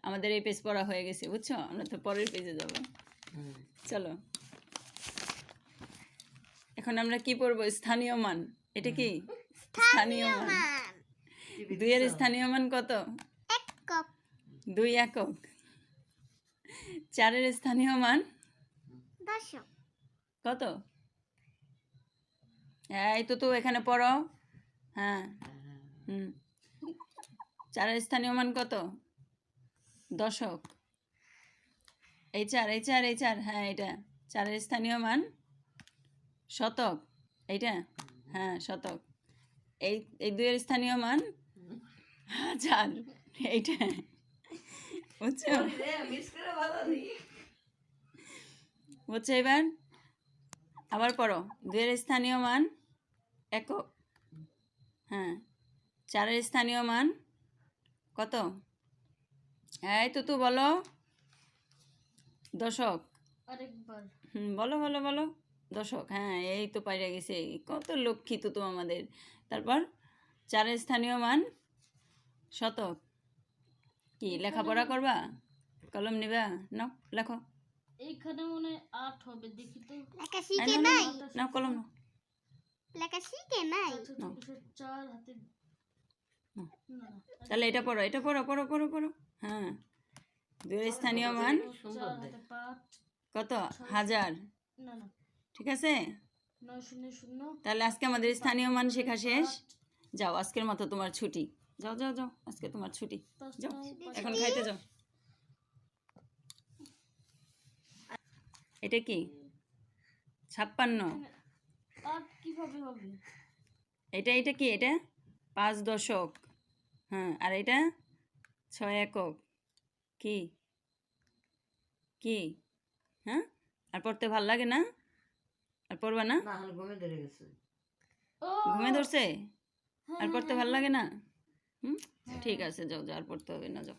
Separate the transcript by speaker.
Speaker 1: আমাদের এই পেজ পড়া হয়ে গেছে, বুঝছো? আমরা তো পরের পেজে যাব। চলো, এখন আমরা কি পড়বো? স্থানীয় মান। এটা কি স্থানীয় মান? 2 এর স্থানীয় মান কত? 2 একক। 4 এর স্থানীয় মান কত? এই তো এখানে পড়ো। হ্যাঁ, 4 এর স্থানীয় মান কত? দশক। এই 4, হ্যাঁ এটা 4 এর স্থানীয় মান শতক। এইটা হ্যাঁ শতক। এই 2 এর স্থানীয় মান হাজার। এইটা বুঝছো? বুঝছো? এবার আবার পড়ো। 2 এর স্থানীয় মান একক। হ্যাঁ, 4 এর স্থানীয় মান কত? এই তো বলো। দশক। বলো বলো বলো। দশক। হ্যাঁ, এই তো পাইরা গেছে। কত লক্ষ্মী তো আমাদের। তারপর 4 এর স্থানীয় মান শতক। কি লেখাপড়া করবা? কলম নিবা? নাও লেখো।
Speaker 2: এইখানে মনে 8 হবে, দেখি তো।
Speaker 3: লেখা শিখে নাই।
Speaker 1: নাও কলম নাও।
Speaker 3: লেখা শিখে নাই।
Speaker 2: 4 হাতে।
Speaker 1: তাহলে এটা পড়ো, এটা পড়ো পড়ো পড়ো পড়ো। হ্যাঁ, 2 এর স্থানীয় মান
Speaker 2: 4 হাতে 5
Speaker 1: কত? হাজার।
Speaker 2: না না
Speaker 1: ঠিক আছে?
Speaker 2: 900।
Speaker 1: তাহলে আজকে আমাদের স্থানীয় মান শেখা শেষ। যাও, আজকের মতো তোমার ছুটি। যাও যাও যাও, আজকে তোমার ছুটি। যাও, এখন খাইতে যাও। এটা কি? 56।
Speaker 2: 8 কিভাবে হবে?
Speaker 1: এটা কি? এটা 5 দশক। হ্যাঁ, আর এটা 6 একক। কি কি? হ্যাঁ, আর পড়তে ভাল লাগে না? আর পড়বা না? ঘুমে ধরছে? আর পড়তে ভাল লাগে না? ঠিক আছে, যাও যাও, আর পড়তে হবে না, যাও।